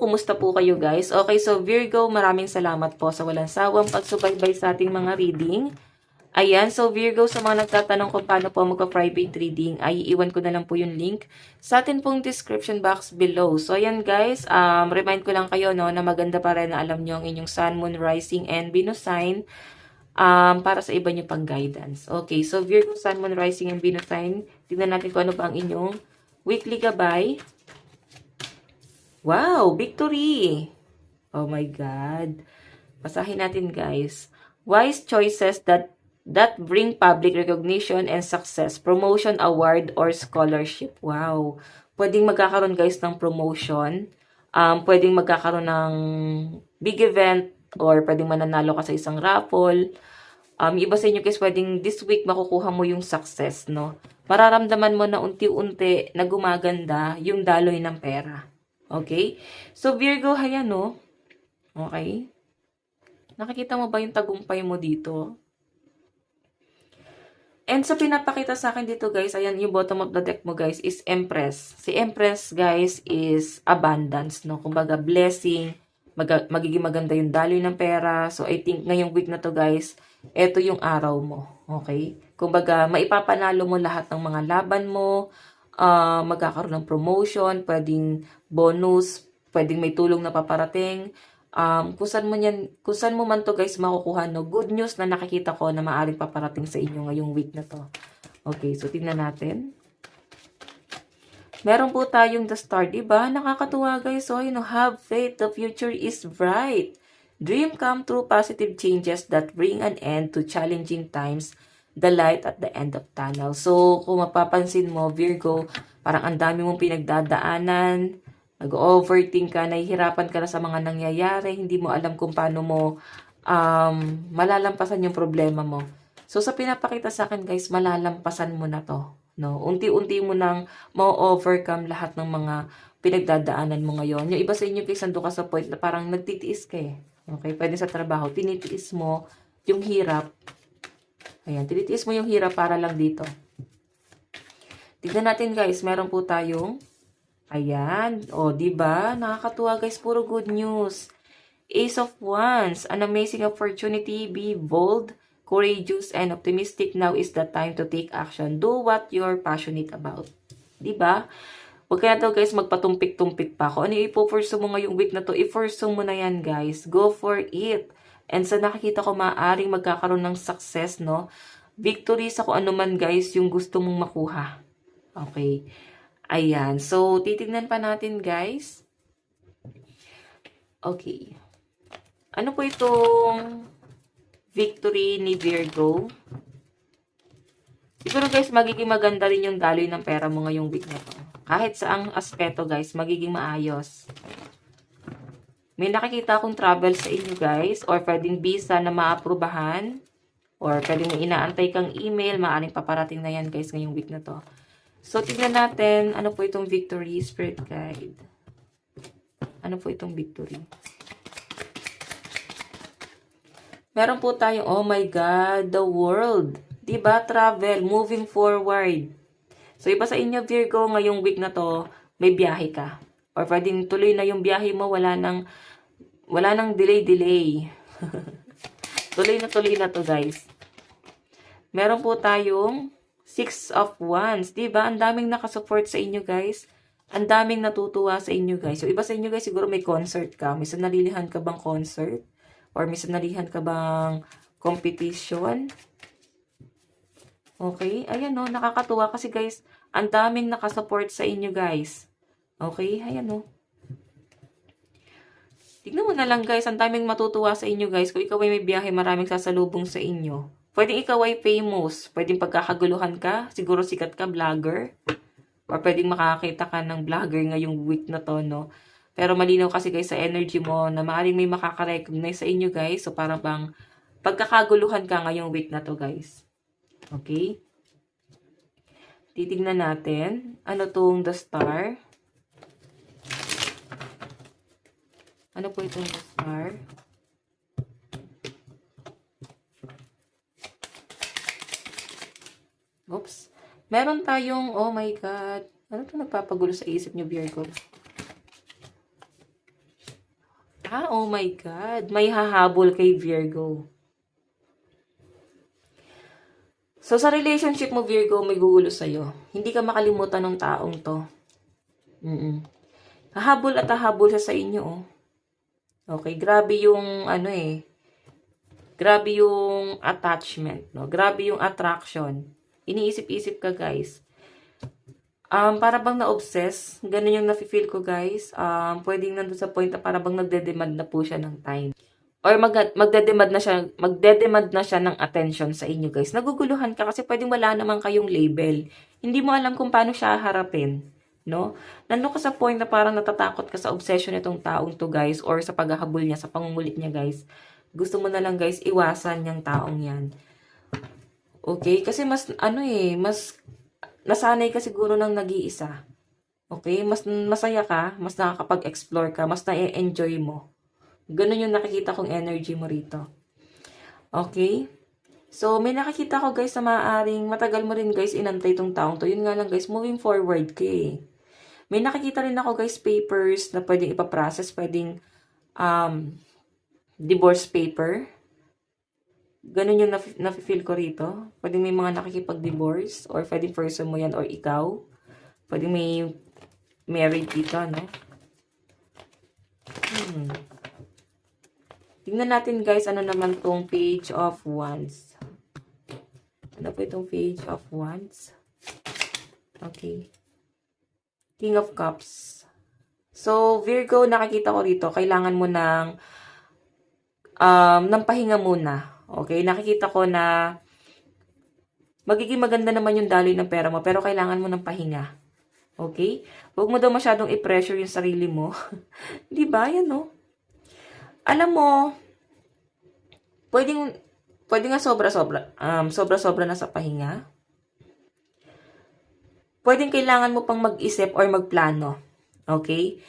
kumusta po kayo guys? Okay, so Virgo, maraming salamat po sa walang sawang pagsubaybay sa ating mga reading. Ayan, so Virgo, sa mga nagtatanong kung paano po magpa-private reading, ay iiwan ko na lang po yung link sa atin pong description box below. So ayan guys, remind ko lang kayo no, na maganda pa rin na alam nyo ang inyong Sun, Moon, Rising, and Venus sign para sa iba nyo pang guidance. Okay, so Virgo, Sun, Moon, Rising, and Venus sign, tignan natin kung ano ba ang inyong weekly gabay. Wow, victory! Oh my God. Basahin natin guys. Wise choices that bring public recognition and success. Promotion, award, or scholarship. Wow. Pwedeng magkakaroon guys ng promotion. Pwedeng magkakaroon ng big event or pwedeng mananalo ka sa isang raffle. Iba sa inyo guys, pwedeng this week makukuha mo yung success, no? Mararamdaman mo na unti-unti na gumaganda yung daloy ng pera. Okay? So, Virgo, hayan, no? Okay? Nakikita mo ba yung tagumpay mo dito? And sa pinapakita sa akin dito, guys, ayan, yung bottom of the deck mo, guys, is Empress. Si Empress, guys, is abundance, no? Kumbaga, blessing, magiging maganda yung daloy ng pera. So, I think ngayong week na to, guys, eto yung araw mo. Okay? Kumbaga, maipapanalo mo lahat ng mga laban mo, magkakaroon ng promotion, pwedeng bonus, pwedeng may tulong na paparating. Kung saan mo man to guys makukuha, no? Good news na nakikita ko na maaaring paparating sa inyo ngayong week na to. Okay, so tingnan natin. Meron po tayong the star, diba? Nakakatuwa guys. So, have faith. The future is bright. Dream come true, positive changes that bring an end to challenging times. The light at the end of tunnel. So, kung mapapansin mo, Virgo, parang ang dami mong pinagdadaanan, nag-overthink ka, nahihirapan ka na sa mga nangyayari, hindi mo alam kung paano mo malalampasan yung problema mo. So, sa pinapakita sa akin, guys, malalampasan mo na to. No? Unti-unti mo nang ma-overcome lahat ng mga pinagdadaanan mo ngayon. Yung iba sa inyo, guys, ando ka sa point na parang nagtitiis ka eh. Okay? Pwede sa trabaho, tinitiis mo yung hirap. Ayan, tinitiis mo yung hirap para lang dito. Tignan natin guys, meron po tayong, ayan, o diba? Nakakatuwa guys, puro good news. Ace of Wands, an amazing opportunity, be bold, courageous, and optimistic. Now is the time to take action. Do what you're passionate about. Diba? Huwag ka na to guys magpatumpik-tumpik pa. Kung ano yung ipo-pursue mo ngayong week na to, i-pursue mo na yan guys. Go for it. And sa nakikita ko, maaaring magkakaroon ng success, no? Victory sa kung ano man, guys, yung gusto mong makuha. Okay. Ayan. So, titignan pa natin, guys. Okay. Ano po itong victory ni Virgo? Siguro, guys, magiging maganda rin yung daloy ng pera mo ngayong week na to. Kahit saang aspeto, guys, magiging maayos. May nakikita akong travel sa inyo guys, or pwedeng visa na maaprubahan, or pwedeng may inaantay kang email, maaaring paparating na yan guys ngayong week na to. So, tignan natin, ano po itong victory, spirit guide. Ano po itong victory? Meron po tayong, oh my God, the world. Diba? Travel, moving forward. So, iba sa inyo Virgo, ngayong week na to, may biyahe ka. Or pwedeng tuloy na yung biyahe mo, wala nang delay. Tuloy na to guys. Meron po tayong 6 of Wands. Diba? Ang daming nakasupport sa inyo guys. Ang daming natutuwa sa inyo guys. So iba sa inyo guys, siguro may concert ka. May sanalilihan ka bang concert? Or may sanalihan ka bang competition? Okay? Ayan no, nakakatuwa kasi guys, ang daming nakasupport sa inyo guys. Okay? Ayan o. Tignan mo na lang guys, ang daming matutuwa sa inyo guys. Kung ikaw ay may biyahe, maraming sasalubong sa inyo. Pwedeng ikaw ay famous. Pwedeng pagkakaguluhan ka. Siguro sikat ka, vlogger. Or pwedeng makakita ka ng vlogger ngayong week na to, no? Pero malinaw kasi guys sa energy mo na maaaring may makaka-recognize sa inyo guys. So parang bang pagkakaguluhan ka ngayong week na to guys. Okay? Titignan natin. Ano tong the star? Ano po itong star? Oops. Meron tayong, oh my God. Ano ito nagpapagulo sa isip niyo, Virgo? ha? Oh my God. May hahabol kay Virgo. So, sa relationship mo, Virgo, may gugulo sa'yo. Hindi ka makalimutan ng taong to. Hahabol at hahabol siya sa inyo, oh. Okay, grabe yung, grabe yung attachment, no? Grabe yung attraction. Iniisip-isip ka, guys. Para bang na-obsess. Ganun yung nafe-feel ko, guys. Pwedeng nandun sa point na para bang nagde-demand na po siya ng time. Or magde-demand na siya ng attention sa inyo, guys. Naguguluhan ka kasi pwedeng wala naman kayong label. Hindi mo alam kung paano siya harapin, no? Nandun ka sa point na parang natatakot ka sa obsession nitong taong to, guys, or sa paghahabol niya, sa pangungulit niya, guys. Gusto mo na lang, guys, iwasan yung taong yan. Okay? Kasi mas nasanay ka siguro ng nag-iisa. Okay? Mas masaya ka, mas nakakapag-explore ka, mas na-enjoy mo. Ganun yung nakikita kong energy mo rito. Okay? So, may nakikita ko, guys, na maaaring matagal mo rin, guys, inantay itong taong to. Yun nga lang, guys, moving forward ka eh. May nakikita rin ako, guys, papers na pwedeng ipaprocess, pwedeng divorce paper. Ganun yung nafe-feel ko rito. Pwedeng may mga nakikipag-divorce, or pwedeng person mo yan, or ikaw. Pwedeng may married dito, no? Tingnan natin, guys, ano naman tong Page of Wands. Ano po itong Page of Wands? Okay. King of Cups. So, Virgo, nakikita ko rito, kailangan mo ng pahinga muna. Okay? Nakikita ko na magiging maganda naman yung daloy ng pera mo, pero kailangan mo ng pahinga. Okay? Huwag mo daw masyadong i-pressure yung sarili mo. Di ba? Yan, no? Alam mo, pwedeng nga sobra-sobra na sa pahinga. Pwedeng kailangan mo pang mag-isip or magplano. Okay?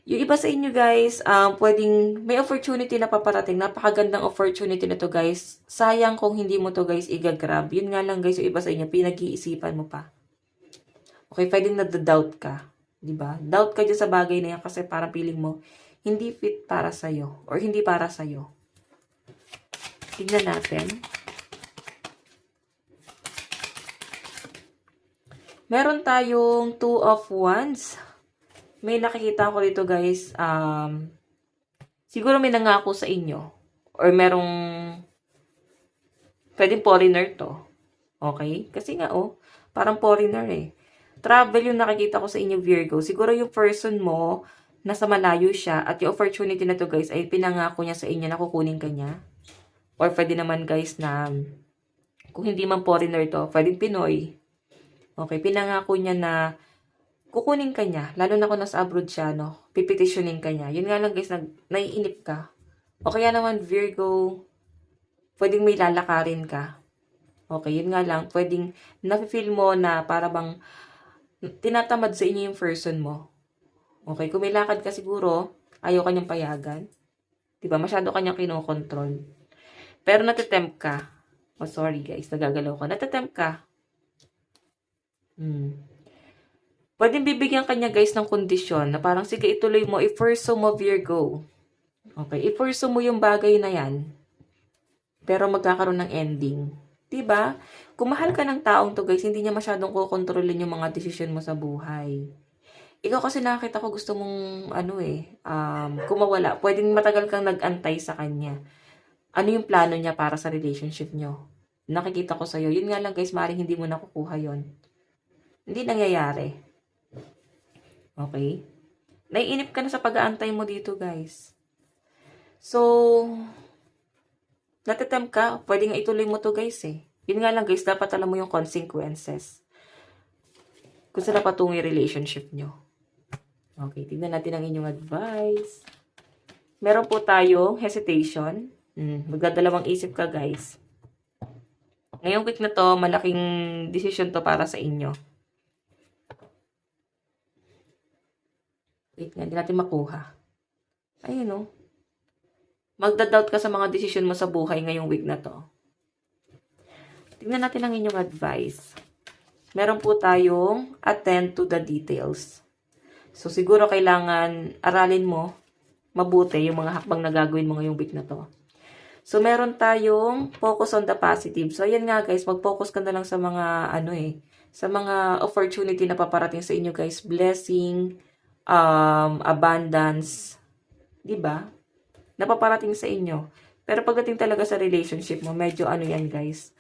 Yung iba sa inyo, guys, pwedeng may opportunity na paparating. Napakagandang opportunity na to, guys. Sayang kung hindi mo to, guys, igagrab. Yun nga lang, guys, yung iba sa inyo, pinag-iisipan mo pa. Okay, pwedeng nagda-doubt ka. Diba? Doubt ka dyan sa bagay na yan kasi parang feeling mo, hindi fit para sa'yo or hindi para sa'yo. Tignan natin. Meron tayong Two of Wands. May nakikita ko dito, guys. Siguro may nangako sa inyo. Or merong pwedeng foreigner to. Okay? Kasi nga, parang foreigner eh. Travel yung nakikita ko sa inyo, Virgo. Siguro yung person mo, nasa malayo siya, at yung opportunity na to, guys, ay pinangako niya sa inyo na kukunin ka niya. Or pwede naman, guys, na kung hindi man foreigner to, pwedeng Pinoy. Okay, pinangako niya na kukunin ka niya. Lalo na kung nasa abroad siya, no? Pipetitioning ka niya. Yun nga lang, guys, naiinip ka. O kaya naman, Virgo, pwedeng may lalakarin ka. Okay, yun nga lang, pwedeng nafe-feel mo na para bang tinatamad sa inyo yung person mo. Okay, kung may lakad ka siguro, ayaw kanyang payagan. Diba? Masyado kanyang kinokontrol. Pero natitempt ka. Oh, sorry guys, nagagalaw ko. Natitempt ka. Pwedeng bibigyan kanya, guys, ng kondisyon na parang, sige, ituloy mo, i-pursue mo, Virgo. Okay, i-pursue mo yung bagay na yan. Pero magkakaroon ng ending. Diba? Kung mahal ka ng taong to, guys, hindi niya masyadong kukontrolin yung mga desisyon mo sa buhay. Ikaw kasi nakakita ko gusto mong, kumawala. Pwedeng matagal kang nag-antay sa kanya. Ano yung plano niya para sa relationship nyo? Nakikita ko sa'yo. Yun nga lang, guys, maaaring hindi mo nakukuha yon. Hindi nangyayari. Okay? Naiinip ka na sa pag-aantay mo dito, guys. So, natitempt ka, pwede nga ituloy mo to, guys, eh. Yun nga lang, guys, dapat alam mo yung consequences. Kung saan napatungo yung relationship nyo. Okay, tignan natin ang inyong advice. Meron po tayong hesitation. Magdadalawang isip ka, guys. Ngayong week na to, malaking decision to para sa inyo. Wait nga, hindi natin makuha. Ayun, magda-doubt ka sa mga decision mo sa buhay ngayong week na to. Tingnan natin ang inyong advice. Meron po tayong attend to the details. So, siguro kailangan aralin mo mabuti yung mga hakbang na gagawin mo ngayong week na to. So, meron tayong focus on the positive. So, ayan nga guys, mag-focus ka na lang sa mga, sa mga opportunity na paparating sa inyo guys. Blessing, abundance, di ba? Napaparating sa inyo. Pero pagdating talaga sa relationship mo, medyo yan guys.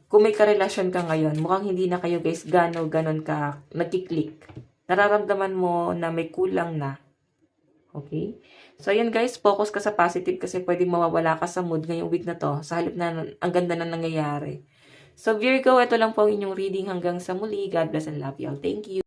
Kung may karelasyon ka ngayon, mukhang hindi na kayo guys ganon ka nagkiklik. Nararamdaman mo na may kulang na. Okay? So, ayan guys, focus ka sa positive kasi pwedeng mawawala ka sa mood ngayong week na to. Sa halip na ang ganda na nangyayari. So, Virgo, ito lang po ang inyong reading hanggang sa muli. God bless and love you all. Thank you.